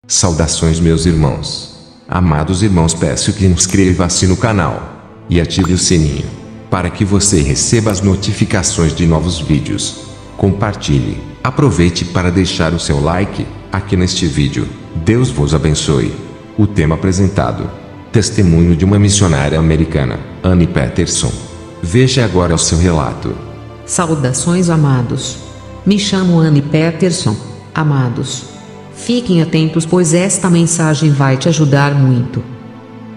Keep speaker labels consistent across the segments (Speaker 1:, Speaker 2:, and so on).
Speaker 1: Saudações, meus irmãos. Amados irmãos, peço que inscreva-se no canal e ative o sininho para que você receba as notificações de novos vídeos. Compartilhe, aproveite para deixar o seu like aqui neste vídeo. Deus vos abençoe. O tema apresentado: testemunho de uma missionária americana, Annie Peterson. Veja agora o seu relato.
Speaker 2: Saudações, amados. Me chamo Annie Peterson. Amados, fiquem atentos, pois esta mensagem vai te ajudar muito.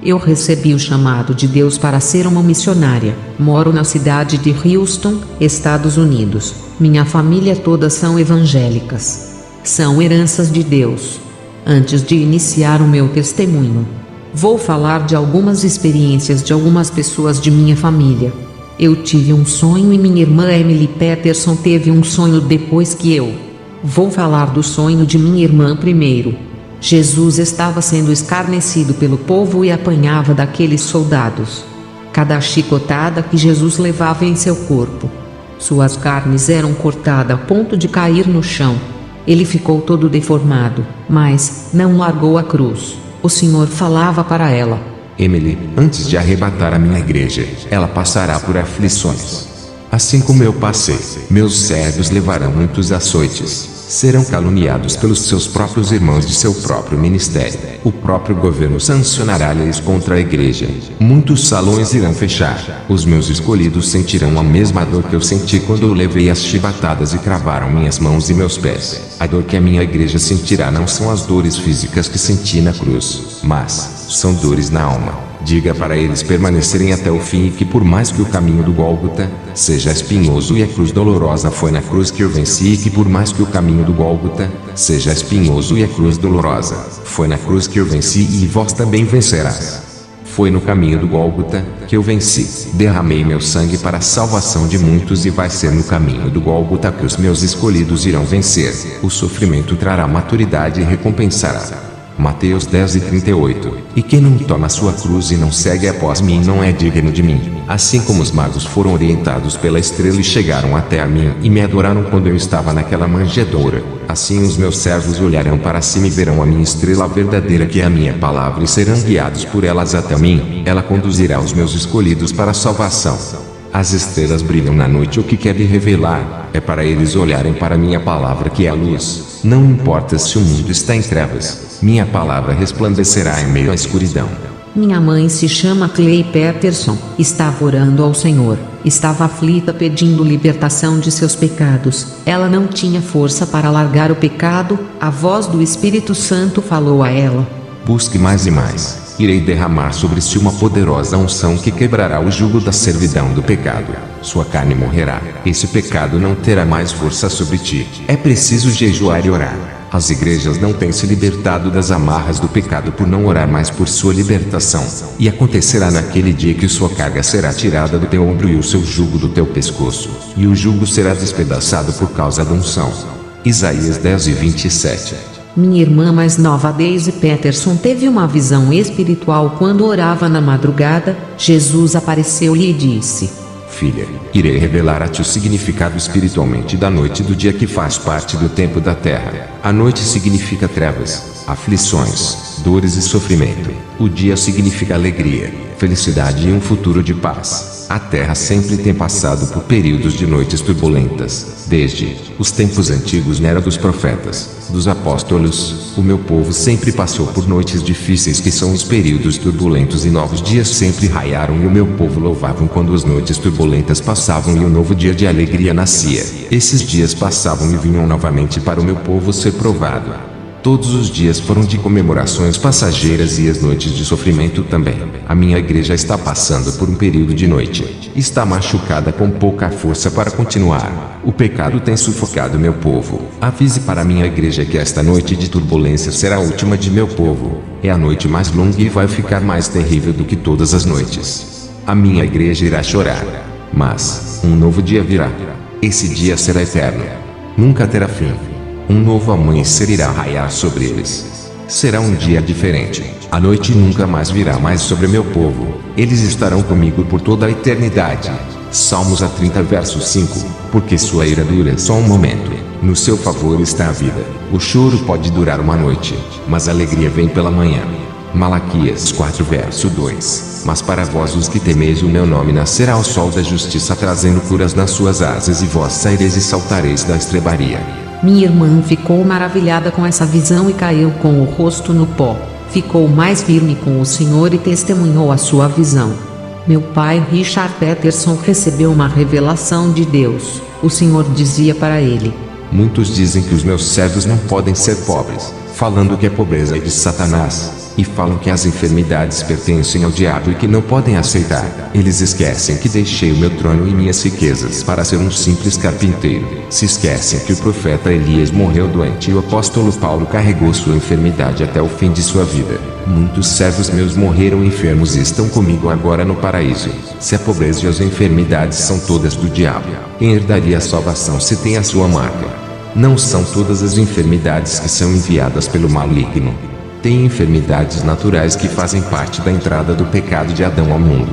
Speaker 2: Eu recebi o chamado de Deus para ser uma missionária. Moro na cidade de Houston, Estados Unidos. Minha família toda são evangélicas. São heranças de Deus. Antes de iniciar o meu testemunho, vou falar de algumas experiências de algumas pessoas de minha família. Eu tive um sonho e minha irmã Emily Peterson teve um sonho depois que eu. Vou falar do sonho de minha irmã primeiro. Jesus estava sendo escarnecido pelo povo e apanhava daqueles soldados. Cada chicotada que Jesus levava em seu corpo, suas carnes eram cortadas a ponto de cair no chão. Ele ficou todo deformado, mas não largou a cruz. O Senhor falava para ela:
Speaker 1: Emily, antes de arrebatar a minha igreja, ela passará por aflições. Assim como eu passei, meus servos levarão muitos açoites. Serão caluniados pelos seus próprios irmãos de seu próprio ministério. O próprio governo sancionará leis contra a igreja. Muitos salões irão fechar. Os meus escolhidos sentirão a mesma dor que eu senti quando eu levei as chibatadas e cravaram minhas mãos e meus pés. A dor que a minha igreja sentirá não são as dores físicas que senti na cruz, mas são dores na alma. Diga para eles permanecerem até o fim e que por mais que o caminho do Gólgota seja espinhoso e a cruz dolorosa, foi na cruz que eu venci, e que por mais que o caminho do Gólgota seja espinhoso e a cruz dolorosa, foi na cruz que eu venci, e vós também vencerás. Foi no caminho do Gólgota que eu venci. Derramei meu sangue para a salvação de muitos, e vai ser no caminho do Gólgota que os meus escolhidos irão vencer. O sofrimento trará maturidade e recompensará. Mateus 10:38. E quem não toma sua cruz e não segue após mim não é digno de mim. Assim como os magos foram orientados pela estrela e chegaram até a mim e me adoraram quando eu estava naquela manjedoura, assim os meus servos olharão para cima e verão a minha estrela verdadeira, que é a minha palavra, e serão guiados por elas até mim. Ela conduzirá os meus escolhidos para a salvação. As estrelas brilham na noite. O que quer lhe revelar é para eles olharem para minha palavra, que é a luz. Não importa se o mundo está em trevas, minha palavra resplandecerá em meio à escuridão.
Speaker 2: Minha mãe se chama Clay Peterson. Estava orando ao Senhor. Estava aflita pedindo libertação de seus pecados. Ela não tinha força para largar o pecado. A voz do Espírito Santo falou a ela:
Speaker 1: busque mais e mais. Irei derramar sobre si uma poderosa unção que quebrará o jugo da servidão do pecado. Sua carne morrerá. Esse pecado não terá mais força sobre ti. É preciso jejuar e orar. As igrejas não têm se libertado das amarras do pecado por não orar mais por sua libertação. E acontecerá naquele dia que sua carga será tirada do teu ombro e o seu jugo do teu pescoço. E o jugo será despedaçado por causa da unção. Isaías 10:27.
Speaker 2: Minha irmã mais nova, Daisy Peterson, teve uma visão espiritual quando orava na madrugada. Jesus apareceu-lhe e disse:
Speaker 1: filha, irei revelar a ti o significado espiritualmente da noite, do dia que faz parte do tempo da terra. A noite significa trevas, aflições, dores e sofrimento. O dia significa alegria, felicidade e um futuro de paz. A terra sempre tem passado por períodos de noites turbulentas. Desde os tempos antigos, na era dos profetas, dos apóstolos, o meu povo sempre passou por noites difíceis, que são os períodos turbulentos, e novos dias sempre raiaram, e o meu povo louvavam quando as noites turbulentas passavam e um novo dia de alegria nascia. Esses dias passavam e vinham novamente para o meu povo ser provado. Todos os dias foram de comemorações passageiras, e as noites de sofrimento também. A minha igreja está passando por um período de noite. Está machucada, com pouca força para continuar. O pecado tem sufocado meu povo. Avise para a minha igreja que esta noite de turbulência será a última de meu povo. É a noite mais longa e vai ficar mais terrível do que todas as noites. A minha igreja irá chorar, mas um novo dia virá. Esse dia será eterno. Nunca terá fim. Um novo amanhecer irá raiar sobre eles. Será um dia diferente. A noite nunca mais virá mais sobre meu povo. Eles estarão comigo por toda a eternidade. Salmos 30 verso 5. Porque sua ira dura só um momento, No seu favor está a vida. O choro pode durar uma noite, mas a alegria vem pela manhã. Malaquias 4 verso 2. Mas para vós os que temeis o meu nome nascerá o sol da justiça trazendo curas nas suas asas e vós saireis e saltareis da estrebaria.
Speaker 2: Minha irmã ficou maravilhada com essa visão e caiu com o rosto no pó. Ficou mais firme com o Senhor e testemunhou a sua visão. Meu pai Richard Peterson recebeu uma revelação de Deus. O Senhor dizia para ele:
Speaker 1: muitos dizem que os meus servos não podem ser pobres, falando que a pobreza é de Satanás. E falam que as enfermidades pertencem ao diabo e que não podem aceitar. Eles esquecem que deixei o meu trono e minhas riquezas para ser um simples carpinteiro. Se esquecem que o profeta Elias morreu doente e o apóstolo Paulo carregou sua enfermidade até o fim de sua vida. Muitos servos meus morreram enfermos e estão comigo agora no paraíso. Se a pobreza e as enfermidades são todas do diabo, quem herdaria a salvação se tem a sua marca? Não são todas as enfermidades que são enviadas pelo maligno. Tem enfermidades naturais que fazem parte da entrada do pecado de Adão ao mundo.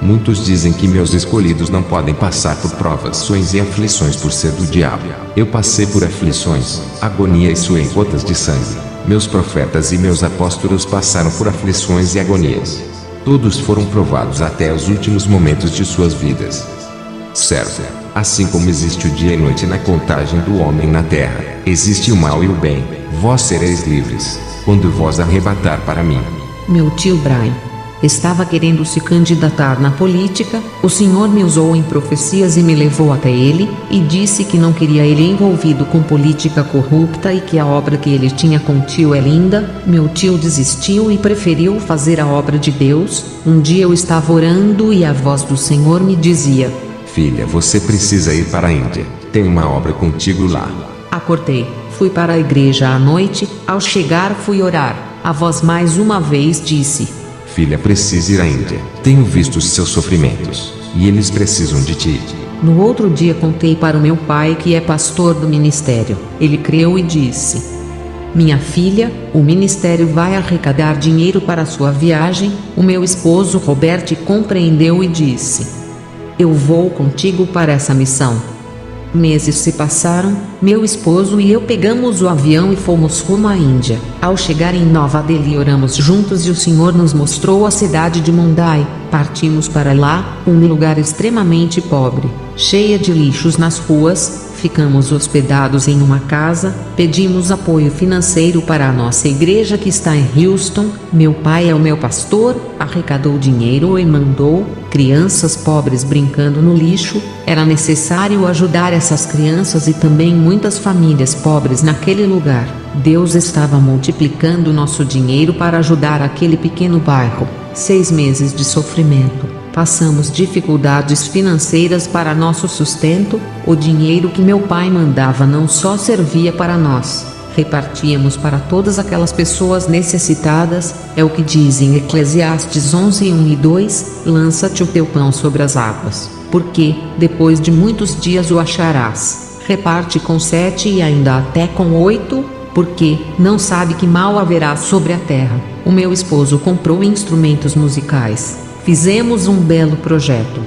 Speaker 1: Muitos dizem que meus escolhidos não podem passar por provações e aflições por ser do diabo. Eu passei por aflições, agonia e suei gotas de sangue. Meus profetas e meus apóstolos passaram por aflições e agonias. Todos foram provados até os últimos momentos de suas vidas. Certo. Assim como existe o dia e noite na contagem do homem na terra, existe o mal e o bem. Vós sereis livres quando vós arrebatar para mim.
Speaker 2: Meu tio Brian estava querendo se candidatar na política. O Senhor me usou em profecias e me levou até ele, e disse que não queria ele envolvido com política corrupta e que a obra que ele tinha com o tio é linda. Meu tio desistiu e preferiu fazer a obra de Deus. Um dia eu estava orando e a voz do Senhor me dizia:
Speaker 1: filha, você precisa ir para a Índia. Tem uma obra contigo lá.
Speaker 2: Acordei, fui para a igreja à noite. Ao chegar fui orar. A voz mais uma vez disse:
Speaker 1: filha, precisa ir à Índia. Tenho visto os seus sofrimentos, e eles precisam de ti.
Speaker 2: No outro dia contei para o meu pai, que é pastor do ministério. Ele creu e disse: minha filha, o ministério vai arrecadar dinheiro para a sua viagem. O meu esposo Robert compreendeu e disse: eu vou contigo para essa missão. Meses se passaram, meu esposo e eu pegamos o avião e fomos rumo à Índia. Ao chegar em Nova Delhi oramos juntos e o Senhor nos mostrou a cidade de Mumbai. Partimos para lá, um lugar extremamente pobre, cheia de lixos nas ruas. Ficamos hospedados em uma casa, pedimos apoio financeiro para a nossa igreja que está em Houston. Meu pai é o meu pastor, arrecadou dinheiro e mandou crianças pobres brincando no lixo. Era necessário ajudar essas crianças e também muitas famílias pobres naquele lugar. Deus estava multiplicando nosso dinheiro para ajudar aquele pequeno bairro. 6 meses de sofrimento. Passamos dificuldades financeiras para nosso sustento. O dinheiro que meu pai mandava não só servia para nós, repartíamos para todas aquelas pessoas necessitadas. É o que diz em Eclesiastes 11:1 e 2: lança-te o teu pão sobre as águas, porque, depois de muitos dias o acharás. Reparte com 7 e ainda até com 8, porque não sabe que mal haverá sobre a terra. O meu esposo comprou instrumentos musicais. Fizemos um belo projeto.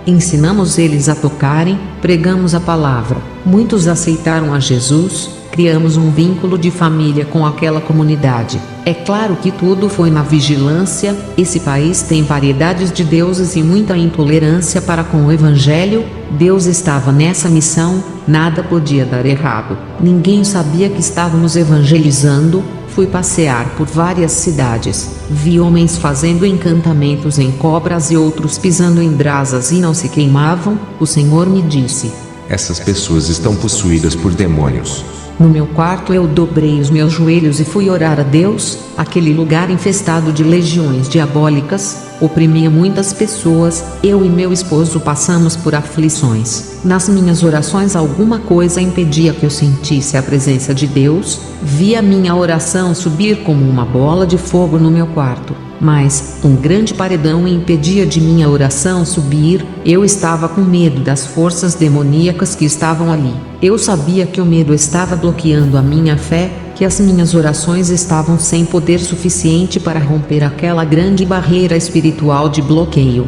Speaker 2: Ensinamos eles a tocarem, pregamos a palavra. Muitos aceitaram a Jesus, criamos um vínculo de família com aquela comunidade. É claro que tudo foi na vigilância. Esse país tem variedades de deuses e muita intolerância para com o Evangelho. Deus estava nessa missão, nada podia dar errado. Ninguém sabia que estávamos evangelizando. Fui passear por várias cidades. Vi homens fazendo encantamentos em cobras e outros pisando em brasas e não se queimavam. O Senhor me disse:
Speaker 1: essas pessoas estão possuídas por demônios.
Speaker 2: No meu quarto eu dobrei os meus joelhos e fui orar a Deus. Aquele lugar infestado de legiões diabólicas oprimia muitas pessoas. Eu e meu esposo passamos por aflições. Nas minhas orações alguma coisa impedia que eu sentisse a presença de Deus. Vi a minha oração subir como uma bola de fogo no meu quarto, mas um grande paredão impedia de minha oração subir. Eu estava com medo das forças demoníacas que estavam ali. Eu sabia que o medo estava bloqueando a minha fé, que as minhas orações estavam sem poder suficiente para romper aquela grande barreira espiritual de bloqueio.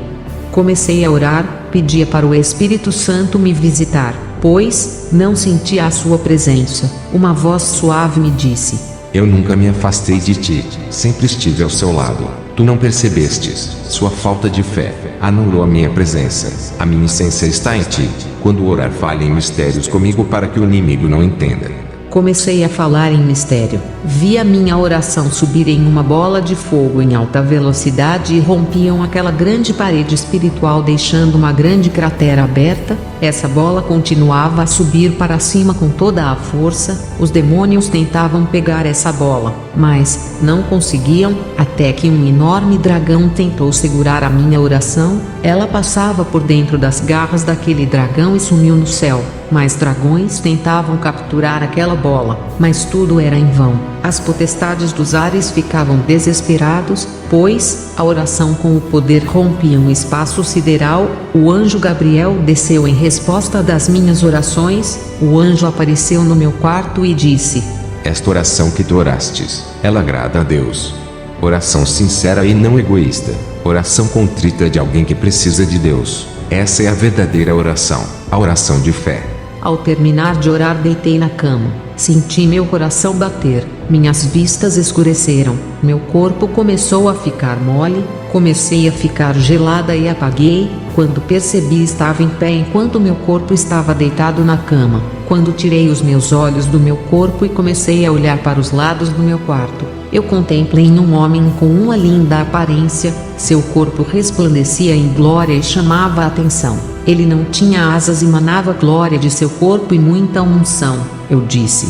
Speaker 2: Comecei a orar, pedia para o Espírito Santo me visitar. pois não sentia a sua presença. Uma voz suave me disse:
Speaker 1: Eu nunca me afastei de ti, sempre estive ao seu lado. Tu não percebestes, sua falta de fé anulou a minha presença. A minha essência está em ti. Quando orar, fale em mistérios comigo para que o inimigo não entenda.
Speaker 2: Comecei a falar em mistério. Vi a minha oração subir em uma bola de fogo em alta velocidade e rompiam aquela grande parede espiritual, deixando uma grande cratera aberta. Essa bola continuava a subir para cima com toda a força. Os demônios tentavam pegar essa bola, mas não conseguiam, até que um enorme dragão tentou segurar a minha oração. Ela passava por dentro das garras daquele dragão e sumiu no céu. Mais dragões tentavam capturar aquela bola, mas tudo era em vão. As potestades dos ares ficavam desesperados, pois a oração com o poder rompia um espaço sideral. O anjo Gabriel desceu em resposta das minhas orações. O anjo apareceu no meu quarto e disse:
Speaker 1: Esta oração que tu orastes, ela agrada a Deus. Oração sincera e não egoísta. Oração contrita de alguém que precisa de Deus. Essa é a verdadeira oração, a oração de fé.
Speaker 2: Ao terminar de orar, deitei na cama. Senti meu coração bater. Minhas vistas escureceram. Meu corpo começou a ficar mole. Comecei a ficar gelada e apaguei. Quando percebi, estava em pé enquanto meu corpo estava deitado na cama. Quando tirei os meus olhos do meu corpo e comecei a olhar para os lados do meu quarto, eu contemplei um homem com uma linda aparência. Seu corpo resplandecia em glória e chamava a atenção. Ele não tinha asas e manava glória de seu corpo e muita unção. Eu disse: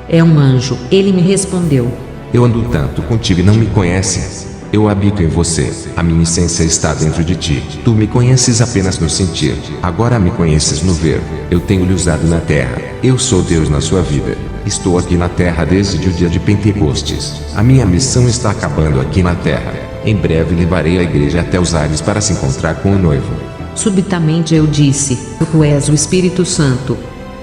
Speaker 2: É um anjo. Ele me respondeu:
Speaker 1: Eu ando tanto contigo e não me conheces. Eu habito em você. A minha essência está dentro de ti. Tu me conheces apenas no sentir. Agora me conheces no ver. Eu tenho lhe usado na terra. Eu sou Deus na sua vida. Estou aqui na terra desde o dia de Pentecostes. A minha missão está acabando aqui na terra. Em breve levarei a igreja até os ares para se encontrar com o noivo.
Speaker 2: Subitamente eu disse: Tu és o Espírito Santo.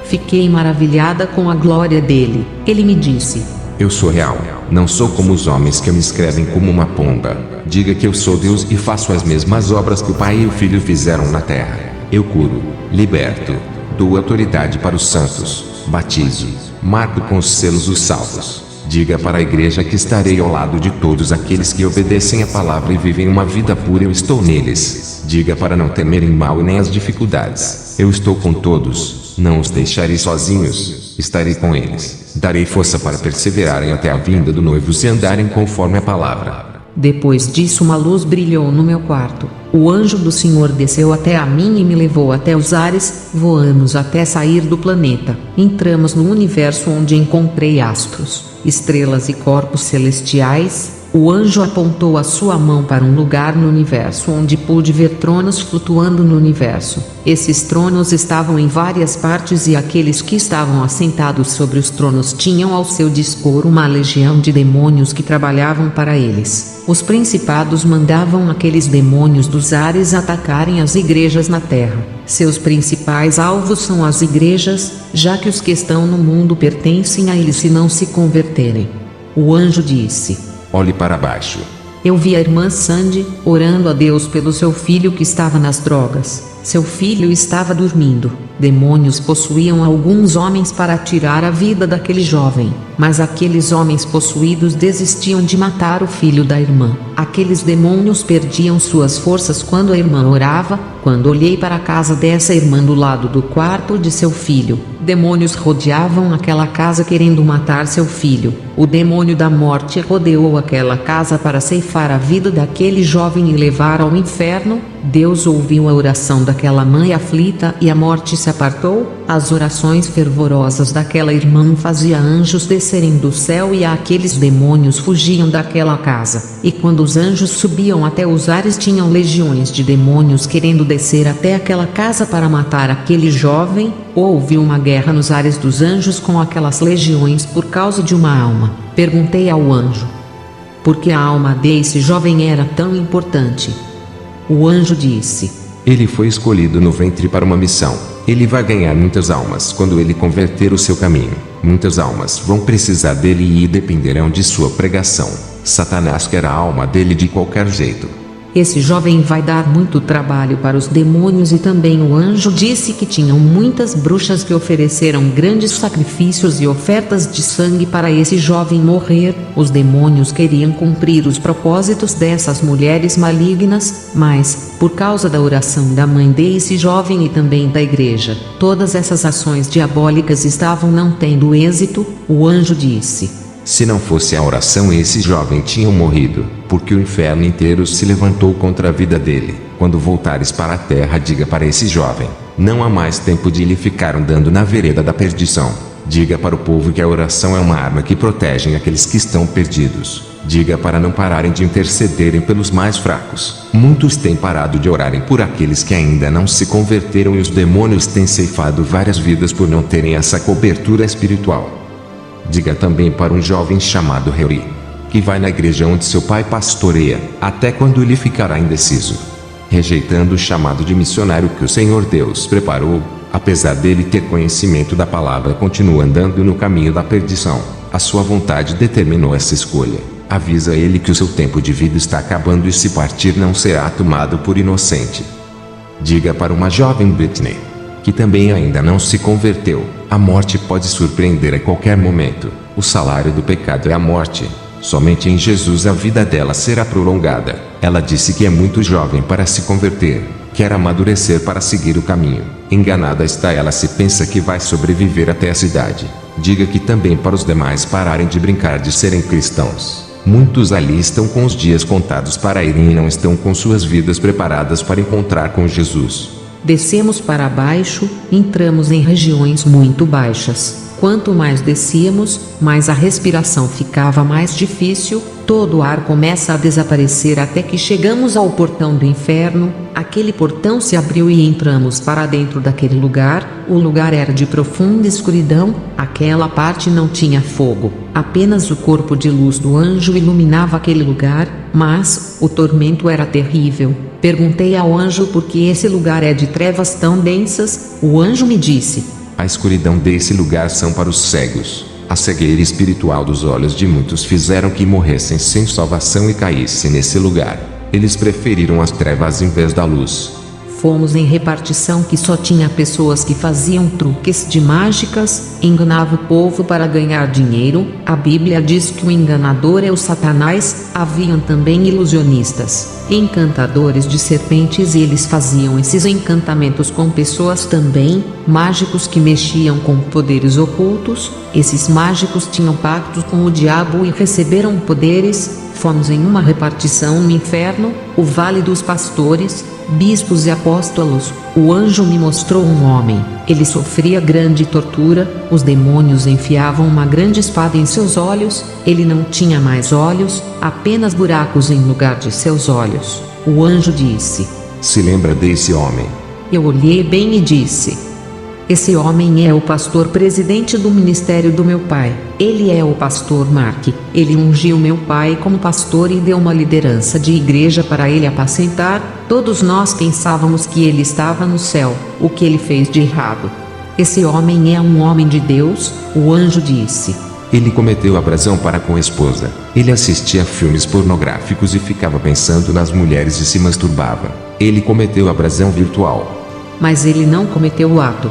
Speaker 2: Fiquei maravilhada com a glória dele. Ele me disse:
Speaker 1: Eu sou real. Não sou como os homens que me escrevem como uma pomba. Diga que eu sou Deus e faço as mesmas obras que o Pai e o Filho fizeram na terra. Eu curo, liberto, dou autoridade para os santos, batizo, marco com os selos os salvos. Diga para a igreja que estarei ao lado de todos aqueles que obedecem a palavra e vivem uma vida pura. Eu estou neles. Diga para não temerem mal e nem as dificuldades. Eu estou com todos. Não os deixarei sozinhos. Estarei com eles. Darei força para perseverarem até a vinda do noivo se andarem conforme a palavra.
Speaker 2: Depois disso, uma luz brilhou no meu quarto. O anjo do Senhor desceu até a mim e me levou até os ares. Voamos até sair do planeta. Entramos no universo, onde encontrei astros, estrelas e corpos celestiais. O anjo apontou a sua mão para um lugar no universo onde pude ver tronos flutuando no universo. Esses tronos estavam em várias partes e aqueles que estavam assentados sobre os tronos tinham ao seu dispor uma legião de demônios que trabalhavam para eles. Os principados mandavam aqueles demônios dos ares atacarem as igrejas na terra. Seus principais alvos são as igrejas, já que os que estão no mundo pertencem a eles se não se converterem. O anjo disse:
Speaker 1: Olhe para baixo.
Speaker 2: Eu vi a irmã Sandy orando a Deus pelo seu filho que estava nas drogas. Seu filho estava dormindo. Demônios possuíam alguns homens para tirar a vida daquele jovem, mas aqueles homens possuídos desistiam de matar o filho da irmã. Aqueles demônios perdiam suas forças quando a irmã orava. Quando olhei para a casa dessa irmã do lado do quarto de seu filho, demônios rodeavam aquela casa querendo matar seu filho. O demônio da morte rodeou aquela casa para ceifar a vida daquele jovem e levar ao inferno. Deus ouviu a oração daquela mãe aflita e a morte se apartou. As orações fervorosas daquela irmã faziam anjos descerem do céu e aqueles demônios fugiam daquela casa. E quando os anjos subiam até os ares, tinham legiões de demônios querendo descer até aquela casa para matar aquele jovem. Houve uma guerra nos ares dos anjos com aquelas legiões por causa de uma alma. Perguntei ao anjo: por que a alma desse jovem era tão importante? O anjo disse:
Speaker 1: Ele foi escolhido no ventre para uma missão. Ele vai ganhar muitas almas quando ele converter o seu caminho. Muitas almas vão precisar dele e dependerão de sua pregação. Satanás quer a alma dele de qualquer jeito.
Speaker 2: Esse jovem vai dar muito trabalho para os demônios. E também o anjo disse que tinham muitas bruxas que ofereceram grandes sacrifícios e ofertas de sangue para esse jovem morrer. Os demônios queriam cumprir os propósitos dessas mulheres malignas, mas, por causa da oração da mãe desse jovem e também da igreja, todas essas ações diabólicas estavam não tendo êxito. O anjo disse:
Speaker 1: se não fosse a oração, esse jovem tinha morrido, porque o inferno inteiro se levantou contra a vida dele. Quando voltares para a terra, diga para esse jovem: não há mais tempo de lhe ficar andando na vereda da perdição. Diga para o povo que a oração é uma arma que protege aqueles que estão perdidos. Diga para não pararem de intercederem pelos mais fracos. Muitos têm parado de orarem por aqueles que ainda não se converteram e os demônios têm ceifado várias vidas por não terem essa cobertura espiritual. Diga também para um jovem chamado Harry, que vai na igreja onde seu pai pastoreia, até quando ele ficará indeciso, rejeitando o chamado de missionário que o Senhor Deus preparou. Apesar dele ter conhecimento da palavra, continua andando no caminho da perdição. A sua vontade determinou essa escolha. Avisa ele que o seu tempo de vida está acabando e se partir não será tomado por inocente. Diga para uma jovem Britney, que também ainda não se converteu: a morte pode surpreender a qualquer momento. O salário do pecado é a morte. Somente em Jesus a vida dela será prolongada. Ela disse que é muito jovem para se converter. Quer amadurecer para seguir o caminho. Enganada está ela se pensa que vai sobreviver até essa idade. Diga que também para os demais pararem de brincar de serem cristãos. Muitos ali estão com os dias contados para irem e não estão com suas vidas preparadas para encontrar com Jesus.
Speaker 2: Descemos para baixo, entramos em regiões muito baixas. Quanto mais descíamos, mais a respiração ficava mais difícil, todo o ar começa a desaparecer até que chegamos ao portão do inferno. Aquele portão se abriu e entramos para dentro daquele lugar. O lugar era de profunda escuridão, aquela parte não tinha fogo, apenas o corpo de luz do anjo iluminava aquele lugar, mas o tormento era terrível. Perguntei ao anjo por que esse lugar é de trevas tão densas. O anjo me disse:
Speaker 1: a escuridão desse lugar são para os cegos. A cegueira espiritual dos olhos de muitos fizeram que morressem sem salvação e caíssem nesse lugar. Eles preferiram as trevas em vez da luz.
Speaker 2: Fomos em repartição que só tinha pessoas que faziam truques de mágicas, enganava o povo para ganhar dinheiro. A Bíblia diz que o enganador é o Satanás. Haviam também ilusionistas, encantadores de serpentes, e eles faziam esses encantamentos com pessoas também. Mágicos que mexiam com poderes ocultos. Esses mágicos tinham pactos com o diabo e receberam poderes. Fomos em uma repartição no inferno, o Vale dos Pastores, bispos e apóstolos. O anjo me mostrou um homem. Ele sofria grande tortura. Os demônios enfiavam uma grande espada em seus olhos. Ele não tinha mais olhos, apenas buracos em lugar de seus olhos. O anjo disse:
Speaker 1: se lembra desse homem?
Speaker 2: Eu olhei bem e disse: esse homem é o pastor presidente do ministério do meu pai. Ele é o pastor Mark. Ele ungiu meu pai como pastor e deu uma liderança de igreja para ele apacentar. Todos nós pensávamos que ele estava no céu. O que ele fez de errado? Esse homem é um homem de Deus. O anjo disse:
Speaker 1: ele cometeu abrasão para com a esposa. Ele assistia a filmes pornográficos e ficava pensando nas mulheres e se masturbava. Ele cometeu abrasão virtual.
Speaker 2: Mas ele não cometeu o ato.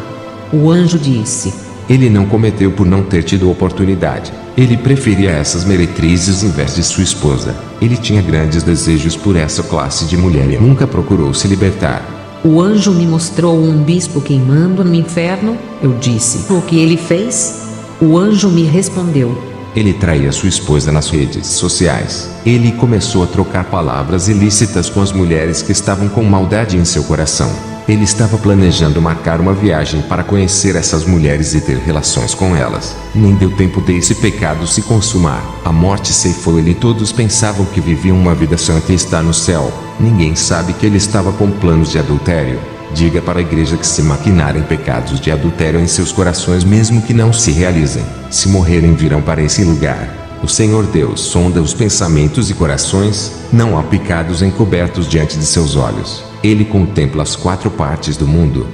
Speaker 2: O anjo disse:
Speaker 1: ele não cometeu por não ter tido oportunidade. Ele preferia essas meretrizes em vez de sua esposa. Ele tinha grandes desejos por essa classe de mulher e nunca procurou se libertar.
Speaker 2: O anjo me mostrou um bispo queimando no inferno. Eu disse: o que ele fez? O anjo me respondeu:
Speaker 1: ele traía sua esposa nas redes sociais. Ele começou a trocar palavras ilícitas com as mulheres que estavam com maldade em seu coração. Ele estava planejando marcar uma viagem para conhecer essas mulheres e ter relações com elas. Nem deu tempo desse pecado se consumar. A morte ceifou ele e todos pensavam que viviam uma vida santa e está no céu. Ninguém sabe que ele estava com planos de adultério. Diga para a igreja que se maquinarem pecados de adultério em seus corações, mesmo que não se realizem, se morrerem virão para esse lugar. O Senhor Deus sonda os pensamentos e corações. Não há pecados encobertos diante de seus olhos. Ele contempla as quatro partes do mundo.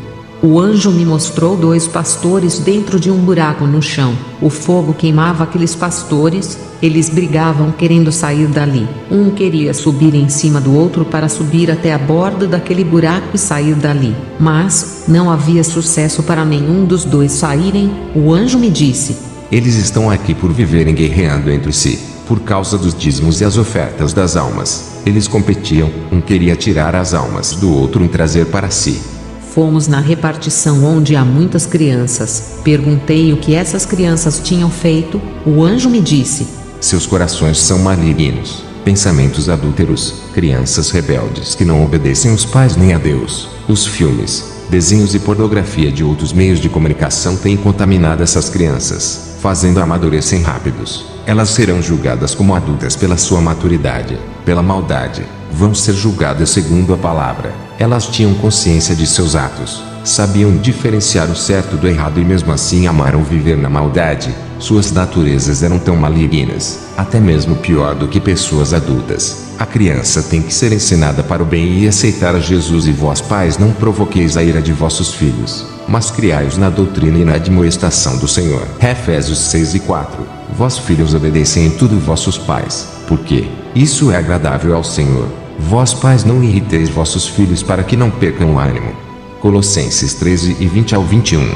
Speaker 2: O anjo me mostrou 2 pastores dentro de um buraco no chão. O fogo queimava aqueles pastores, eles brigavam querendo sair dali. Um queria subir em cima do outro para subir até a borda daquele buraco e sair dali. Mas não havia sucesso para nenhum dos 2 saírem. O anjo me disse:
Speaker 1: eles estão aqui por viverem guerreando entre si, por causa dos dízimos e as ofertas das almas. Eles competiam, um queria tirar as almas do outro e trazer para si.
Speaker 2: Fomos na repartição onde há muitas crianças. Perguntei o que essas crianças tinham feito. O anjo me disse:
Speaker 1: seus corações são malignos, pensamentos adúlteros, crianças rebeldes que não obedecem os pais nem a Deus. Os filmes, desenhos e pornografia de outros meios de comunicação têm contaminado essas crianças, fazendo amadurecerem rápidos. Elas serão julgadas como adultas pela sua maturidade, pela maldade. Vão ser julgadas segundo a palavra. Elas tinham consciência de seus atos, sabiam diferenciar o certo do errado e mesmo assim amaram viver na maldade. Suas naturezas eram tão malignas, até mesmo pior do que pessoas adultas. A criança tem que ser ensinada para o bem e aceitar a Jesus, e vós pais não provoqueis a ira de vossos filhos, mas criai-os na doutrina e na admoestação do Senhor. Efésios 6:4. Vós filhos obedecem em tudo vossos pais, porque isso é agradável ao Senhor. Vós pais não irriteis vossos filhos para que não percam o ânimo. Colossenses 13:20-21.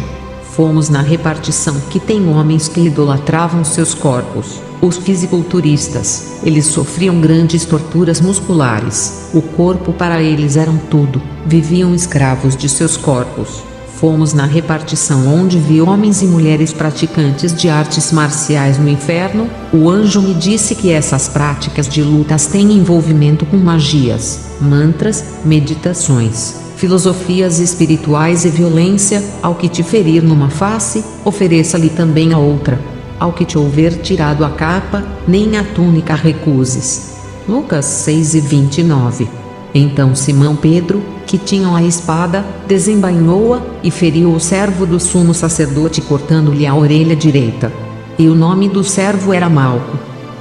Speaker 2: Fomos na repartição que tem homens que idolatravam seus corpos. Os fisiculturistas, eles sofriam grandes torturas musculares. O corpo para eles era tudo. Viviam escravos de seus corpos. Fomos na repartição onde vi homens e mulheres praticantes de artes marciais no inferno. O anjo me disse que essas práticas de lutas têm envolvimento com magias, mantras, meditações, filosofias espirituais e violência. Ao que te ferir numa face, ofereça-lhe também a outra. Ao que te houver tirado a capa, nem a túnica recuses. Lucas 6:29. Então Simão Pedro, que tinha a espada, desembainhou-a e feriu o servo do sumo sacerdote, cortando-lhe a orelha direita. E o nome do servo era Malco.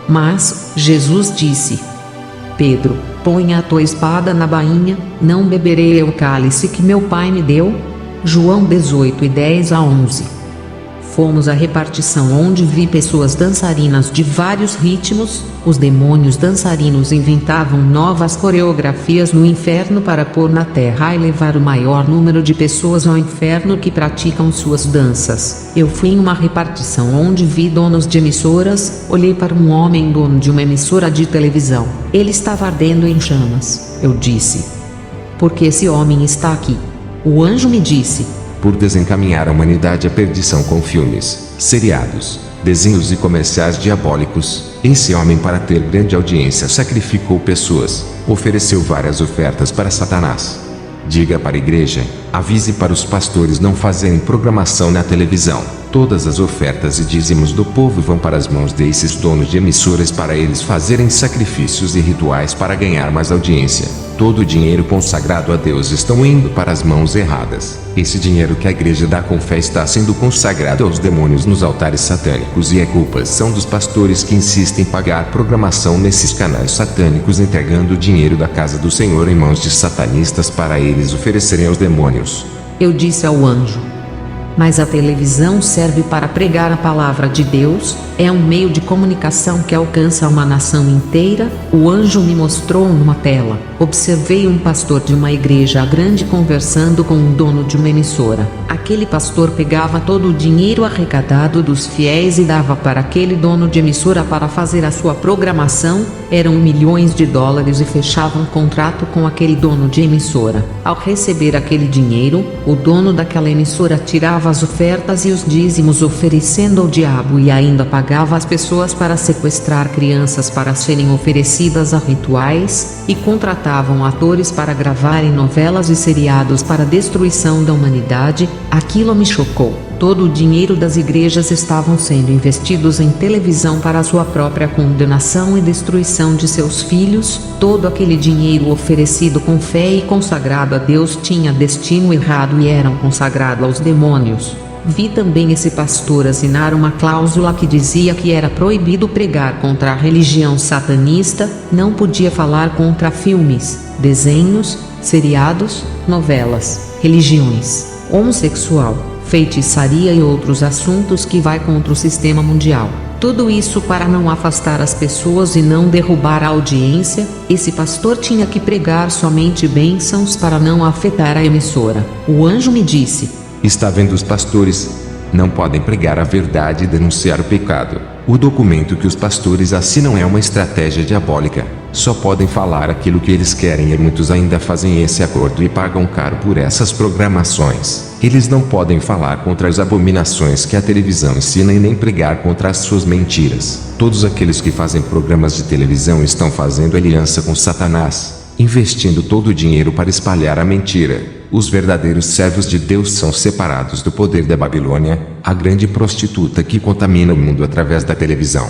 Speaker 2: Mas Jesus disse: Pedro, põe a tua espada na bainha. Não beberei eu o cálice que meu pai me deu? João 18:10-11. Fomos à repartição onde vi pessoas dançarinas de vários ritmos. Os demônios dançarinos inventavam novas coreografias no inferno para pôr na terra e levar o maior número de pessoas ao inferno que praticam suas danças. Eu fui em uma repartição onde vi donos de emissoras. Olhei para um homem dono de uma emissora de televisão. Ele estava ardendo em chamas. Eu disse: por que esse homem está aqui? O anjo me disse:
Speaker 1: por desencaminhar a humanidade à perdição com filmes, seriados, desenhos e comerciais diabólicos. Esse homem, para ter grande audiência, sacrificou pessoas, ofereceu várias ofertas para Satanás. Diga para a igreja, avise para os pastores não fazerem programação na televisão. Todas as ofertas e dízimos do povo vão para as mãos desses donos de emissoras para eles fazerem sacrifícios e rituais para ganhar mais audiência. Todo o dinheiro consagrado a Deus estão indo para as mãos erradas. Esse dinheiro que a igreja dá com fé está sendo consagrado aos demônios nos altares satânicos, e a culpa são dos pastores que insistem em pagar programação nesses canais satânicos, entregando o dinheiro da casa do Senhor em mãos de satanistas para eles oferecerem aos demônios.
Speaker 2: Eu disse ao anjo: mas a televisão serve para pregar a palavra de Deus, é um meio de comunicação que alcança uma nação inteira. O anjo me mostrou numa tela. Observei um pastor de uma igreja grande conversando com um dono de uma emissora. Aquele pastor pegava todo o dinheiro arrecadado dos fiéis e dava para aquele dono de emissora para fazer a sua programação. Eram milhões de dólares e fechava um contrato com aquele dono de emissora. Ao receber aquele dinheiro, o dono daquela emissora tirava as ofertas e os dízimos oferecendo ao diabo, e ainda pagava as pessoas para sequestrar crianças para serem oferecidas a rituais, e contratavam atores para gravarem novelas e seriados para a destruição da humanidade. Aquilo me chocou. Todo o dinheiro das igrejas estavam sendo investidos em televisão para a sua própria condenação e destruição de seus filhos. Todo aquele dinheiro oferecido com fé e consagrado a Deus tinha destino errado e eram consagrado aos demônios. Vi também esse pastor assinar uma cláusula que dizia que era proibido pregar contra a religião satanista, não podia falar contra filmes, desenhos, seriados, novelas, religiões, homossexual, feitiçaria e outros assuntos que vai contra o sistema mundial. Tudo isso para não afastar as pessoas e não derrubar a audiência. Esse pastor tinha que pregar somente bênçãos para não afetar a emissora. O anjo me disse:
Speaker 1: Está vendo, os pastores não podem pregar a verdade e denunciar o pecado. O documento que os pastores assinam é uma estratégia diabólica. Só podem falar aquilo que eles querem e muitos ainda fazem esse acordo e pagam caro por essas programações. Eles não podem falar contra as abominações que a televisão ensina e nem pregar contra as suas mentiras. Todos aqueles que fazem programas de televisão estão fazendo aliança com Satanás, investindo todo o dinheiro para espalhar a mentira. Os verdadeiros servos de Deus são separados do poder da Babilônia, a grande prostituta que contamina o mundo através da televisão.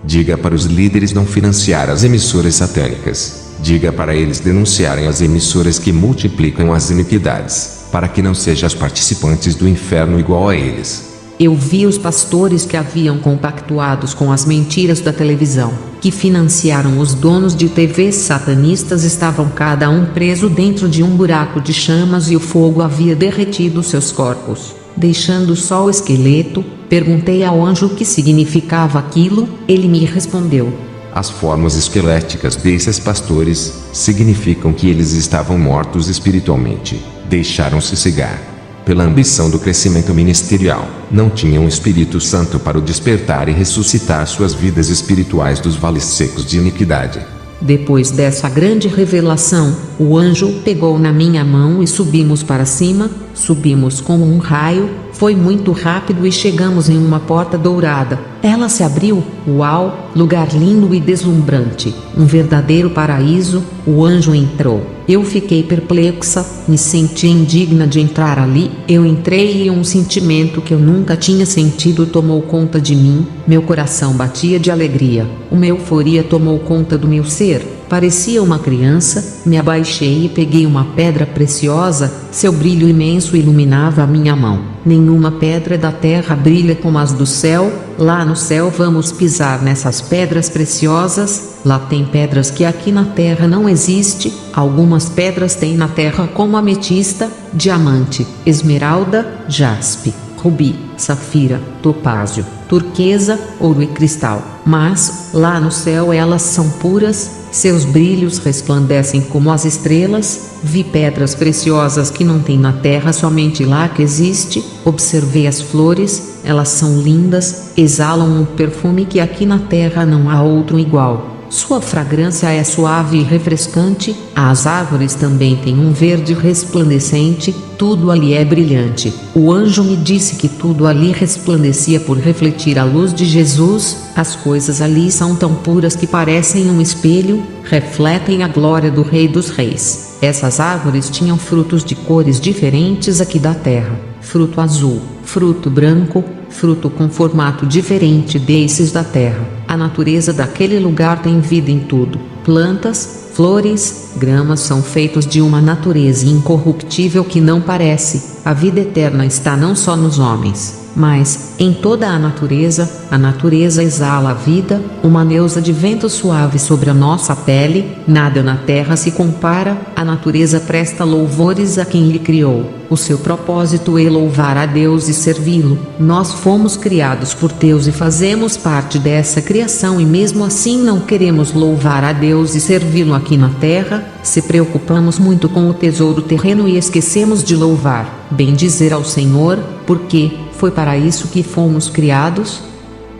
Speaker 1: Diga para os líderes não financiar as emissoras satânicas. Diga para eles denunciarem as emissoras que multiplicam as iniquidades, para que não sejam as participantes do inferno igual a eles.
Speaker 2: Eu vi os pastores que haviam compactuados com as mentiras da televisão, que financiaram os donos de TVs satanistas, estavam cada um preso dentro de um buraco de chamas e o fogo havia derretido seus corpos, deixando só o esqueleto. Perguntei ao anjo o que significava aquilo. Ele me respondeu:
Speaker 1: As formas esqueléticas desses pastores significam que eles estavam mortos espiritualmente, deixaram-se cegar pela ambição do crescimento ministerial, não tinham o Espírito Santo para o despertar e ressuscitar suas vidas espirituais dos vales secos de iniquidade.
Speaker 2: Depois dessa grande revelação, o anjo pegou na minha mão e subimos para cima. Subimos como um raio, foi muito rápido e chegamos em uma porta dourada. Ela se abriu. Uau, lugar lindo e deslumbrante, um verdadeiro paraíso. O anjo entrou. Eu fiquei perplexa, me senti indigna de entrar ali. Eu entrei e um sentimento que eu nunca tinha sentido tomou conta de mim. Meu coração batia de alegria. Uma euforia tomou conta do meu ser. Parecia uma criança. Me abaixei e peguei uma pedra preciosa. Seu brilho imenso iluminava a minha mão. Nenhuma pedra da terra brilha como as do céu. Lá no céu vamos pisar nessas pedras preciosas. Lá tem pedras que aqui na terra não existe. Algumas pedras tem na terra, como ametista, diamante, esmeralda, jaspe, rubi, safira, topázio, turquesa, ouro e cristal. Mas, lá no céu elas são puras, seus brilhos resplandecem como as estrelas. Vi pedras preciosas que não tem na terra, somente lá que existe. Observei as flores, elas são lindas, exalam um perfume que aqui na terra não há outro igual. Sua fragrância é suave e refrescante. As árvores também têm um verde resplandecente. Tudo ali é brilhante. O anjo me disse que tudo ali resplandecia por refletir a luz de Jesus. As coisas ali são tão puras que parecem um espelho, refletem a glória do Rei dos Reis. Essas árvores tinham frutos de cores diferentes aqui da terra. Fruto azul, fruto branco, fruto com formato diferente desses da terra. A natureza daquele lugar tem vida em tudo. Plantas, flores, gramas são feitos de uma natureza incorruptível que não parece. A vida eterna está não só nos homens, mas em toda a natureza. A natureza exala a vida, uma neusa de vento suave sobre a nossa pele. Nada na terra se compara. A natureza presta louvores a quem lhe criou. O seu propósito é louvar a Deus e servi-lo. Nós fomos criados por Deus e fazemos parte dessa criação, e mesmo assim não queremos louvar a Deus e servi-lo aqui na terra. Se preocupamos muito com o tesouro terreno e esquecemos de louvar, bendizer ao Senhor, porque foi para isso que fomos criados.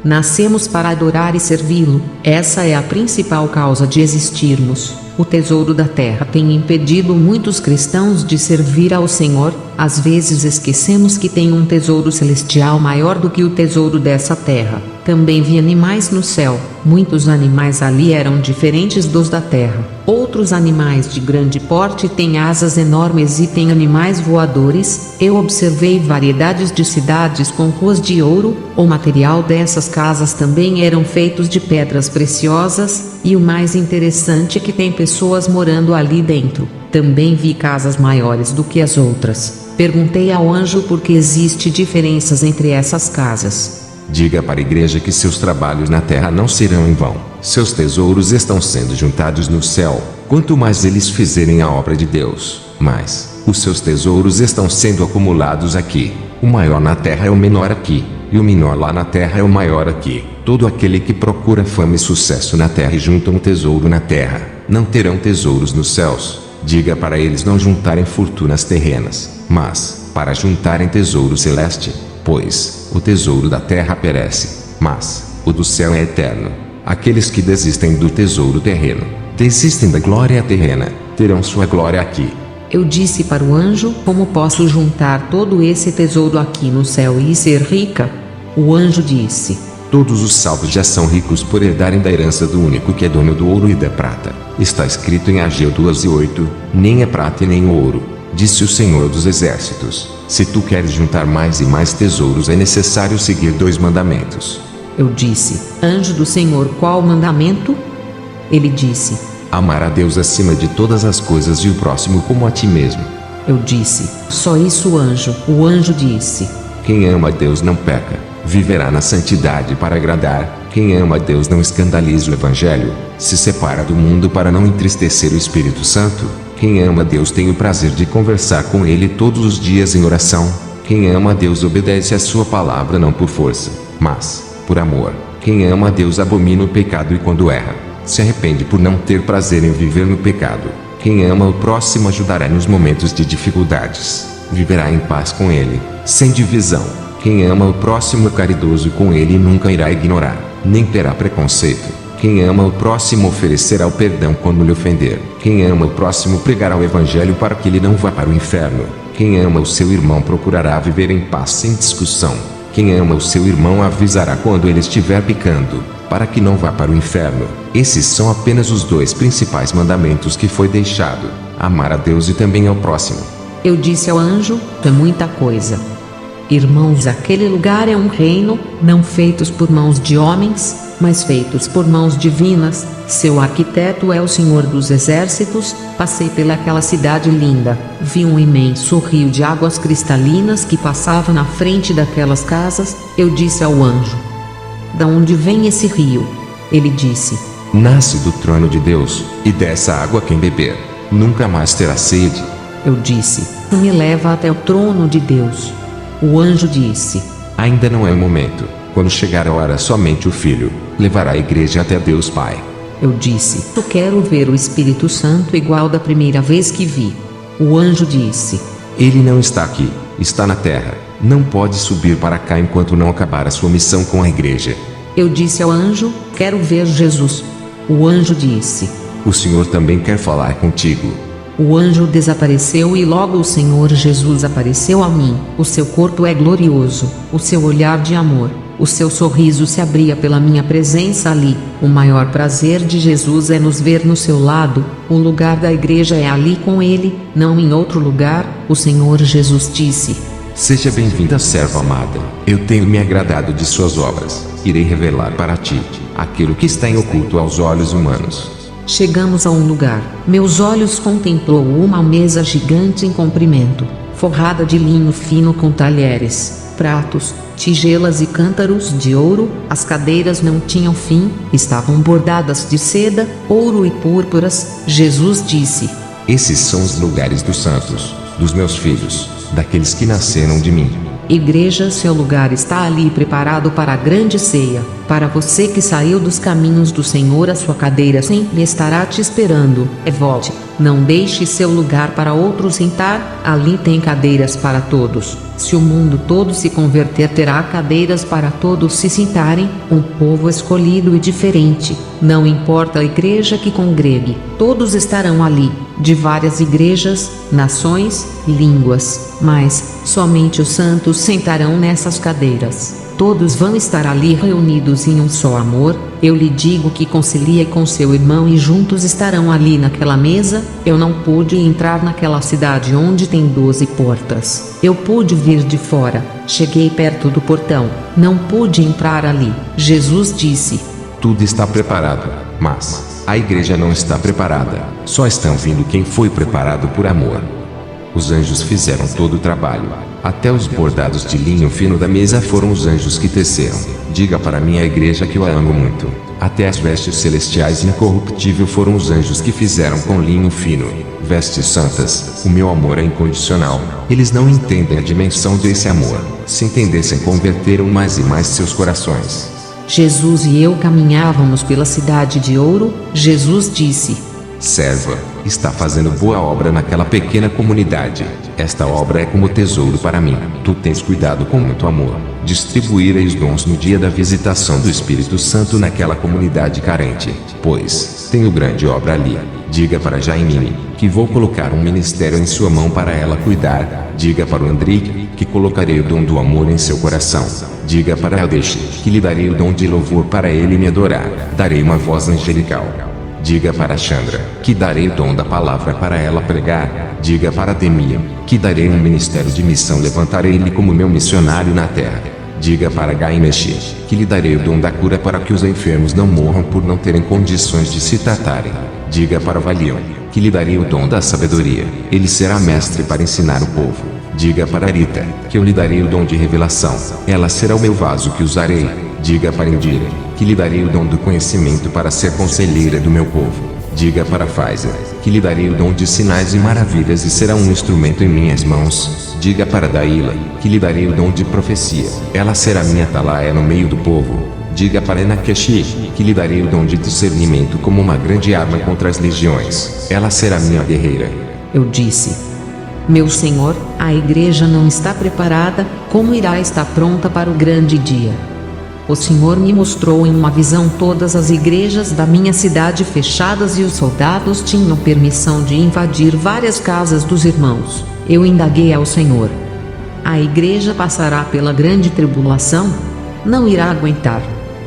Speaker 2: Nascemos para adorar e servi-lo. Essa é a principal causa de existirmos. O tesouro da terra tem impedido muitos cristãos de servir ao Senhor. Às vezes esquecemos que tem um tesouro celestial maior do que o tesouro dessa terra. Também vi animais no céu. Muitos animais ali eram diferentes dos da terra. Outros animais de grande porte têm asas enormes e têm animais voadores. Eu observei variedades de cidades com ruas de ouro. O material dessas casas também eram feitos de pedras preciosas. E o mais interessante é que tem pessoas morando ali dentro. Também vi casas maiores do que as outras. Perguntei ao anjo por que existe diferenças entre essas casas.
Speaker 1: Diga para a igreja que seus trabalhos na terra não serão em vão. Seus tesouros estão sendo juntados no céu. Quanto mais eles fizerem a obra de Deus, mais Os seus tesouros estão sendo acumulados aqui. O maior na terra é o menor aqui, e o menor lá na terra é o maior aqui. Todo aquele que procura fama e sucesso na terra e junta um tesouro na terra, não terão tesouros nos céus. Diga para eles não juntarem fortunas terrenas, mas para juntarem tesouro celeste, pois o tesouro da terra perece, mas o do céu é eterno. Aqueles que desistem do tesouro terreno, desistem da glória terrena, terão sua glória aqui.
Speaker 2: Eu disse para o anjo: como posso juntar todo esse tesouro aqui no céu e ser rica? O anjo disse:
Speaker 1: todos os salvos já são ricos por herdarem da herança do único que é dono do ouro e da prata. Está escrito em Ageu 2:8, nem é prata e nem ouro, disse o Senhor dos Exércitos. Se tu queres juntar mais e mais tesouros, é necessário seguir 2 mandamentos.
Speaker 2: Eu disse: anjo do Senhor, qual mandamento? Ele disse:
Speaker 1: amar a Deus acima de todas as coisas e o próximo como a ti mesmo.
Speaker 2: Eu disse: só isso, anjo? O anjo disse:
Speaker 1: quem ama a Deus não peca, viverá na santidade para agradar. Quem ama a Deus não escandaliza o Evangelho, se separa do mundo para não entristecer o Espírito Santo. Quem ama a Deus tem o prazer de conversar com Ele todos os dias em oração. Quem ama a Deus obedece a sua palavra não por força, mas por amor. Quem ama a Deus abomina o pecado e quando erra, se arrepende por não ter prazer em viver no pecado. Quem ama o próximo ajudará nos momentos de dificuldades, viverá em paz com ele, sem divisão. Quem ama o próximo é caridoso com ele e nunca irá ignorar, nem terá preconceito. Quem ama o próximo oferecerá o perdão quando lhe ofender. Quem ama o próximo pregará o Evangelho para que ele não vá para o inferno. Quem ama o seu irmão procurará viver em paz sem discussão. Quem ama o seu irmão avisará quando ele estiver pecando, para que não vá para o inferno. Esses são apenas os 2 principais mandamentos que foi deixado: amar a Deus e também ao próximo.
Speaker 2: Eu disse ao anjo: é muita coisa. Irmãos, aquele lugar é um reino, não feitos por mãos de homens, mas feitos por mãos divinas. Seu arquiteto é o Senhor dos Exércitos. Passei pelaquela cidade linda, vi um imenso rio de águas cristalinas que passava na frente daquelas casas. Eu disse ao anjo: da onde vem esse rio? Ele disse:
Speaker 1: nasce do trono de Deus, e dessa água quem beber nunca mais terá sede.
Speaker 2: Eu disse: me leva até o trono de Deus. O anjo disse:
Speaker 1: ainda não é o momento. Quando chegar a hora, somente o Filho levará a igreja até Deus Pai.
Speaker 2: Eu disse: eu quero ver o Espírito Santo igual da primeira vez que vi. O anjo disse:
Speaker 1: ele não está aqui, está na terra. Não pode subir para cá enquanto não acabar a sua missão com a igreja.
Speaker 2: Eu disse ao anjo: quero ver Jesus. O anjo disse:
Speaker 1: o Senhor também quer falar contigo.
Speaker 2: O anjo desapareceu e logo o Senhor Jesus apareceu a mim. O seu corpo é glorioso, o seu olhar de amor, o seu sorriso se abria pela minha presença ali. O maior prazer de Jesus é nos ver no seu lado. O lugar da igreja é ali com ele, não em outro lugar. O Senhor Jesus disse:
Speaker 1: seja bem-vinda, serva amada. Eu tenho me agradado de suas obras. Irei revelar para ti aquilo que está em oculto aos olhos humanos.
Speaker 2: Chegamos a um lugar. Meus olhos contemplou uma mesa gigante em comprimento, forrada de linho fino com talheres, pratos, tigelas e cântaros de ouro. As cadeiras não tinham fim, estavam bordadas de seda, ouro e púrpuras. Jesus disse:
Speaker 1: esses são os lugares dos santos, dos meus filhos, daqueles que nasceram de mim.
Speaker 2: Igreja, seu lugar está ali preparado para a grande ceia. Para você que saiu dos caminhos do Senhor, a sua cadeira sempre estará te esperando. Volte, não deixe seu lugar para outro sentar. Ali tem cadeiras para todos. Se o mundo todo se converter, terá cadeiras para todos se sentarem. Um povo escolhido e diferente. Não importa a igreja que congregue, todos estarão ali, de várias igrejas, nações, línguas, mas somente os santos sentarão nessas cadeiras. Todos vão estar ali reunidos em um só amor. Eu lhe digo que concilie com seu irmão e juntos estarão ali naquela mesa. Eu não pude entrar naquela cidade onde tem 12 portas. Eu pude vir de fora. Cheguei perto do portão. Não pude entrar ali. Jesus disse:
Speaker 1: tudo está preparado, mas a igreja não está preparada. Só estão vindo quem foi preparado por amor. Os anjos fizeram todo o trabalho. Até os bordados de linho fino da mesa foram os anjos que teceram. Diga para minha igreja que eu a amo muito. Até as vestes celestiais incorruptível foram os anjos que fizeram com linho fino. Vestes santas, o meu amor é incondicional. Eles não entendem a dimensão desse amor. Se entendessem, converteram mais e mais seus corações.
Speaker 2: Jesus e eu caminhávamos pela cidade de ouro. Jesus disse:
Speaker 1: Serva, está fazendo boa obra naquela pequena comunidade. Esta obra é como tesouro para mim. Tu tens cuidado com muito amor. Distribuirei os dons no dia da visitação do Espírito Santo naquela comunidade carente. Pois, tenho grande obra ali. Diga para Jaimine, que vou colocar um ministério em sua mão para ela cuidar. Diga para o Andrique, que colocarei o dom do amor em seu coração. Diga para Eldeixe, que lhe darei o dom de louvor para ele me adorar. Darei uma voz angelical. Diga para Chandra, que darei o dom da palavra para ela pregar. Diga para Demia, que darei um ministério de missão, levantarei ele como meu missionário na terra. Diga para Gaimeshi, que lhe darei o dom da cura para que os enfermos não morram por não terem condições de se tratarem. Diga para Valion, que lhe darei o dom da sabedoria, ele será mestre para ensinar o povo. Diga para Rita, que eu lhe darei o dom de revelação, ela será o meu vaso que usarei. Diga para Indira, que lhe darei o dom do conhecimento para ser conselheira do meu povo. Diga para Pfizer, que lhe darei o dom de sinais e maravilhas e será um instrumento em minhas mãos. Diga para Daila, que lhe darei o dom de profecia, ela será minha atalaia no meio do povo. Diga para Enakeshi, que lhe darei o dom de discernimento como uma grande arma contra as legiões, ela será minha guerreira.
Speaker 2: Eu disse: Meu Senhor, a igreja não está preparada, como irá estar pronta para o grande dia? O Senhor me mostrou em uma visão todas as igrejas da minha cidade fechadas e os soldados tinham permissão de invadir várias casas dos irmãos. Eu indaguei ao Senhor: A igreja passará pela grande tribulação? Não irá aguentar.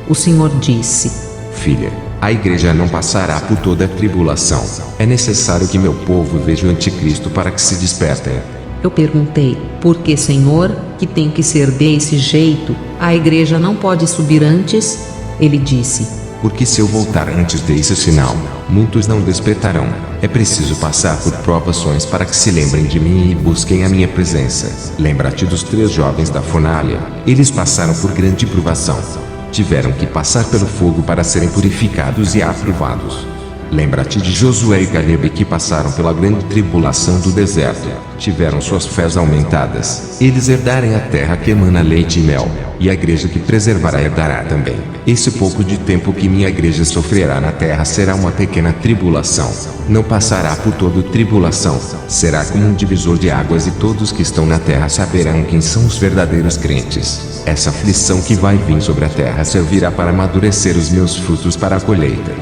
Speaker 2: O Senhor disse:
Speaker 1: Filha, a igreja não passará por toda a tribulação. É necessário que meu povo veja o anticristo para que se despertem.
Speaker 2: Eu perguntei: Por que, Senhor, que tem que ser desse jeito? A igreja não pode subir antes? Ele disse:
Speaker 1: Porque se eu voltar antes desse sinal, muitos não despertarão. É preciso passar por provações para que se lembrem de mim e busquem a minha presença. Lembra-te dos 3 jovens da fornalha. Eles passaram por grande provação. Tiveram que passar pelo fogo para serem purificados e aprovados. Lembra-te de Josué e Caleb, que passaram pela grande tribulação do deserto. Tiveram suas fés aumentadas. Eles herdarem a terra que emana leite e mel. E a igreja que preservará herdará também. Esse pouco de tempo que minha igreja sofrerá na terra será uma pequena tribulação. Não passará por toda tribulação. Será como um divisor de águas e todos que estão na terra saberão quem são os verdadeiros crentes. Essa aflição que vai vir sobre a terra servirá para amadurecer os meus frutos para a colheita.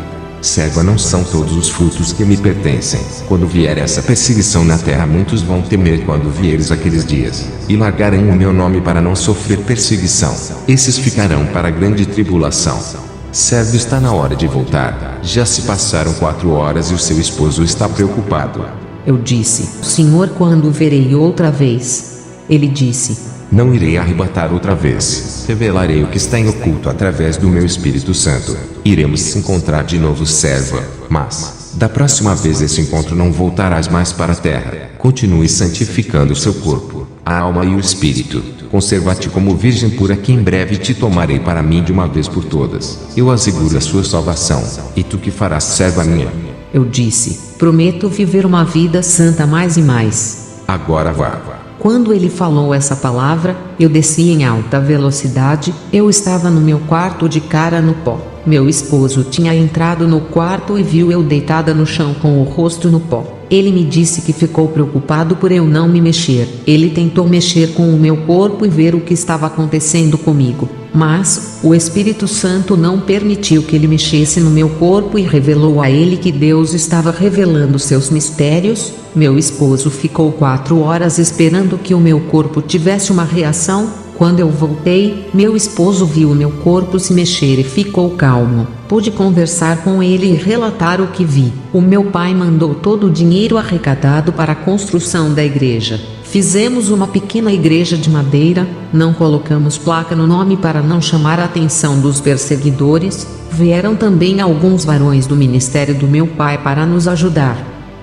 Speaker 1: Serva, não são todos os frutos que me pertencem. Quando vier essa perseguição na terra, muitos vão temer quando vieres aqueles dias, e largarão o meu nome para não sofrer perseguição. Esses ficarão para a grande tribulação. Servo, está na hora de voltar. Já se passaram 4 horas e o seu esposo está preocupado.
Speaker 2: Eu disse: Senhor, quando verei outra vez? Ele disse:
Speaker 1: Não irei arrebatar outra vez. Revelarei o que está em oculto através do meu Espírito Santo. Iremos se encontrar de novo, serva. Mas, da próxima vez esse encontro não voltarás mais para a terra. Continue santificando o seu corpo, a alma e o espírito. Conserva-te como virgem pura, que em breve te tomarei para mim de uma vez por todas. Eu asseguro a sua salvação. E tu que farás, serva minha?
Speaker 2: Eu disse: Prometo viver uma vida santa mais e mais.
Speaker 1: Agora vá.
Speaker 2: Quando ele falou essa palavra, eu desci em alta velocidade. Eu estava no meu quarto de cara no pó. Meu esposo tinha entrado no quarto e viu eu deitada no chão com o rosto no pó. Ele me disse que ficou preocupado por eu não me mexer. Ele tentou mexer com o meu corpo e ver o que estava acontecendo comigo. Mas o Espírito Santo não permitiu que ele mexesse no meu corpo e revelou a ele que Deus estava revelando seus mistérios. Meu esposo ficou 4 horas esperando que o meu corpo tivesse uma reação. Quando eu voltei, meu esposo viu o meu corpo se mexer e ficou calmo. Pude conversar com ele e relatar o que vi. O meu pai mandou todo o dinheiro arrecadado para a construção da igreja. Fizemos uma pequena igreja de madeira, não colocamos placa no nome para não chamar a atenção dos perseguidores. Vieram também alguns varões do ministério do meu pai para nos ajudar.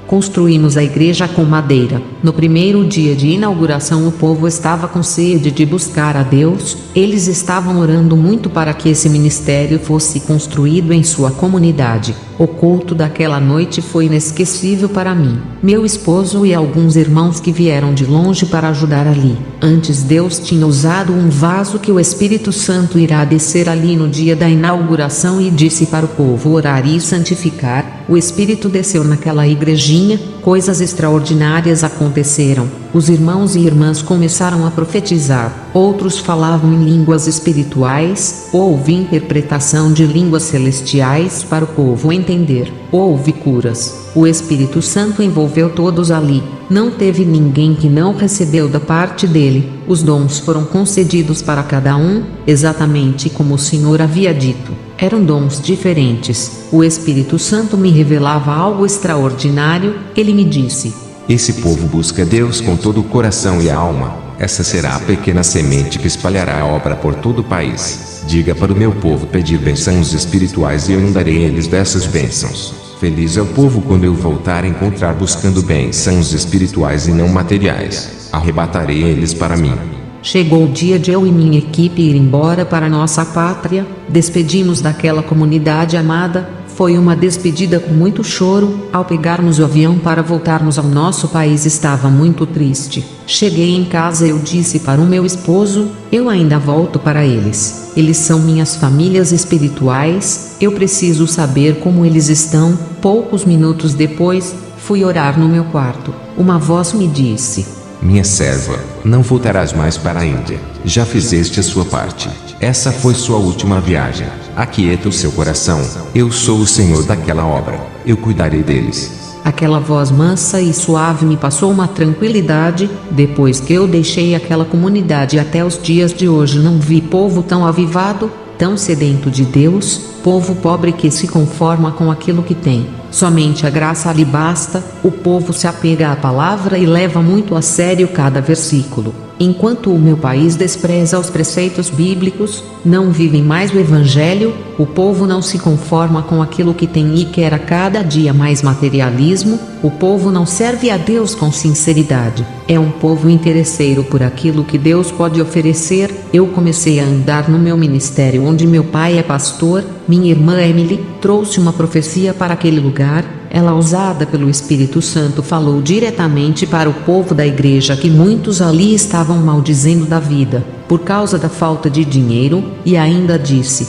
Speaker 2: Construímos a igreja com madeira. No primeiro dia de inauguração, o povo estava com sede de buscar a Deus. Eles estavam orando muito para que esse ministério fosse construído em sua comunidade. O culto daquela noite foi inesquecível para mim, meu esposo e alguns irmãos que vieram de longe para ajudar ali. Antes, Deus tinha usado um vaso que o Espírito Santo irá descer ali no dia da inauguração e disse para o povo orar e santificar. O Espírito desceu naquela igrejinha, coisas extraordinárias aconteceram. Os irmãos e irmãs começaram a profetizar, outros falavam em línguas espirituais, houve interpretação de línguas celestiais para o povo entender, houve curas. O Espírito Santo envolveu todos ali, não teve ninguém que não recebeu da parte dele. Os dons foram concedidos para cada um, exatamente como o Senhor havia dito. Eram dons diferentes. O Espírito Santo me revelava algo extraordinário. Ele me disse:
Speaker 1: esse povo busca Deus com todo o coração e a alma. Essa será a pequena semente que espalhará a obra por todo o país. Diga para o meu povo pedir bênçãos espirituais e eu darei a eles dessas bênçãos. Feliz é o povo quando eu voltar a encontrar buscando bênçãos espirituais e não materiais. Arrebatarei eles para mim.
Speaker 2: Chegou o dia de eu e minha equipe ir embora para nossa pátria. Despedimos daquela comunidade amada. Foi uma despedida com muito choro. Ao pegarmos o avião para voltarmos ao nosso país, estava muito triste. Cheguei em casa e eu disse para o meu esposo: eu ainda volto para eles. Eles são minhas famílias espirituais. Eu preciso saber como eles estão. Poucos minutos depois, fui orar no meu quarto. Uma voz me disse:
Speaker 1: minha serva, não voltarás mais para a Índia. Já fizeste a sua parte. Essa foi sua última viagem. Aquieta o seu coração. Eu sou o Senhor daquela obra. Eu cuidarei deles.
Speaker 2: Aquela voz mansa e suave me passou uma tranquilidade. Depois que eu deixei aquela comunidade até os dias de hoje, não vi povo tão avivado, tão sedento de Deus, povo pobre que se conforma com aquilo que tem. Somente a graça lhe basta. O povo se apega à palavra e leva muito a sério cada versículo. Enquanto o meu país despreza os preceitos bíblicos, não vivem mais o evangelho, o povo não se conforma com aquilo que tem e quer a cada dia mais materialismo, o povo não serve a Deus com sinceridade. É um povo interesseiro por aquilo que Deus pode oferecer. Eu comecei a andar no meu ministério onde meu pai é pastor. Minha irmã Emily trouxe uma profecia para aquele lugar. Ela, usada pelo Espírito Santo, falou diretamente para o povo da igreja que muitos ali estavam maldizendo da vida, por causa da falta de dinheiro, e ainda disse: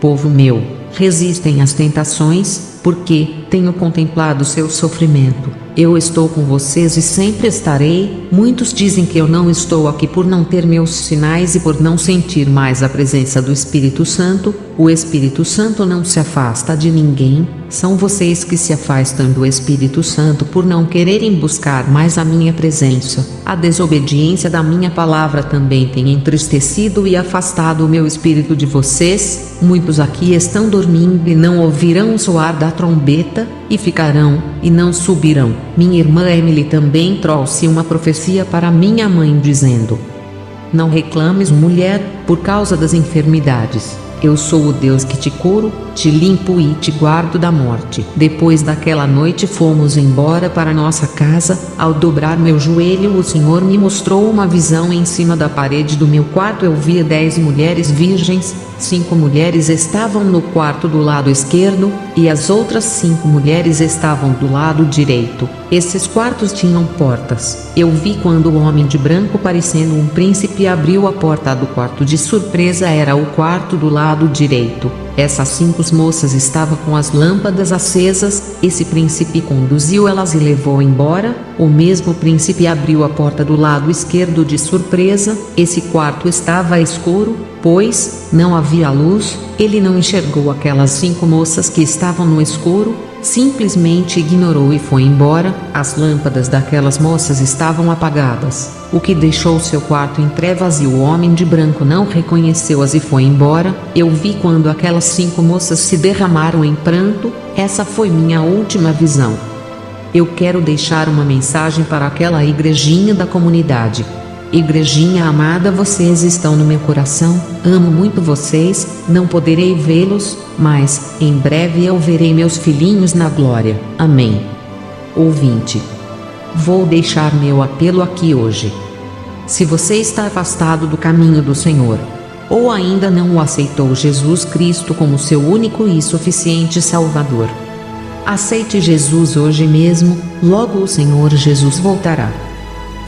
Speaker 2: povo meu, resistem às tentações, porque tenho contemplado seu sofrimento. Eu estou com vocês e sempre estarei. Muitos dizem que eu não estou aqui por não ter meus sinais e por não sentir mais a presença do Espírito Santo. O Espírito Santo não se afasta de ninguém. São vocês que se afastam do Espírito Santo por não quererem buscar mais a minha presença. A desobediência da minha palavra também tem entristecido e afastado o meu espírito de vocês. Muitos aqui estão dormindo e não ouvirão o soar da trombeta, e ficarão, e não subirão. Minha irmã Emily também trouxe uma profecia para minha mãe dizendo: não reclames, mulher, por causa das enfermidades. Eu sou o Deus que te curo, te limpo e te guardo da morte. Depois daquela noite fomos embora para nossa casa. Ao dobrar meu joelho, o Senhor me mostrou uma visão. Em cima da parede do meu quarto eu via 10 mulheres virgens. 5 mulheres estavam no quarto do lado esquerdo, e as outras 5 mulheres estavam do lado direito. Esses quartos tinham portas. Eu vi quando o homem de branco, parecendo um príncipe, abriu a porta do quarto. De surpresa, era o quarto do lado direito. Essas 5 moças estavam com as lâmpadas acesas. Esse príncipe conduziu elas e levou embora. O mesmo príncipe abriu a porta do lado esquerdo. De surpresa, esse quarto estava escuro, pois não havia luz. Ele não enxergou aquelas 5 moças que estavam no escuro, simplesmente ignorou e foi embora. As lâmpadas daquelas moças estavam apagadas, o que deixou seu quarto em trevas, e o homem de branco não reconheceu-as e foi embora. Eu vi quando aquelas 5 moças se derramaram em pranto. Essa foi minha última visão. Eu quero deixar uma mensagem para aquela igrejinha da comunidade. Igrejinha amada, vocês estão no meu coração. Amo muito vocês. Não poderei vê-los, mas em breve eu verei meus filhinhos na glória. Amém. Ouvinte, vou deixar meu apelo aqui hoje. Se você está afastado do caminho do Senhor, ou ainda não o aceitou Jesus Cristo como seu único e suficiente Salvador, aceite Jesus hoje mesmo, logo o Senhor Jesus voltará.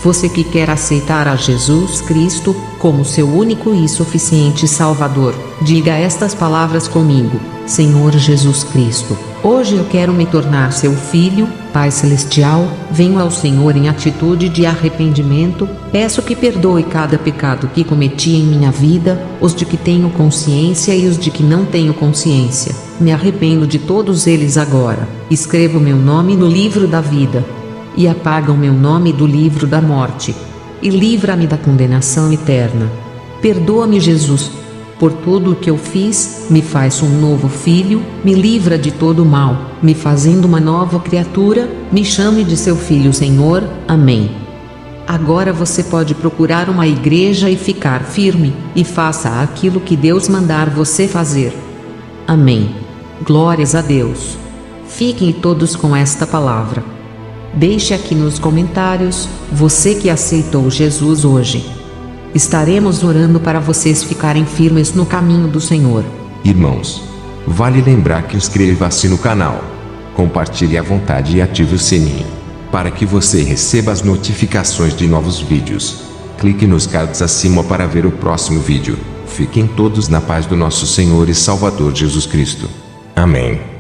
Speaker 2: Você que quer aceitar a Jesus Cristo como seu único e suficiente Salvador, diga estas palavras comigo: Senhor Jesus Cristo, hoje eu quero me tornar seu filho. Pai Celestial, venho ao Senhor em atitude de arrependimento, peço que perdoe cada pecado que cometi em minha vida, os de que tenho consciência e os de que não tenho consciência. Me arrependo de todos eles agora. Escreva o meu nome no livro da vida e apaga o meu nome do livro da morte, e livra-me da condenação eterna. Perdoa-me, Jesus, por tudo o que eu fiz, me faz um novo filho, me livra de todo o mal, me fazendo uma nova criatura, me chame de seu filho, Senhor. Amém. Agora você pode procurar uma igreja e ficar firme, e faça aquilo que Deus mandar você fazer. Amém. Glórias a Deus. Fiquem todos com esta palavra. Deixe aqui nos comentários, você que aceitou Jesus hoje. Estaremos orando para vocês ficarem firmes no caminho do Senhor.
Speaker 1: Irmãos, vale lembrar que inscreva-se no canal, compartilhe à vontade e ative o sininho, para que você receba as notificações de novos vídeos. Clique nos cards acima para ver o próximo vídeo. Fiquem todos na paz do nosso Senhor e Salvador Jesus Cristo. Amém.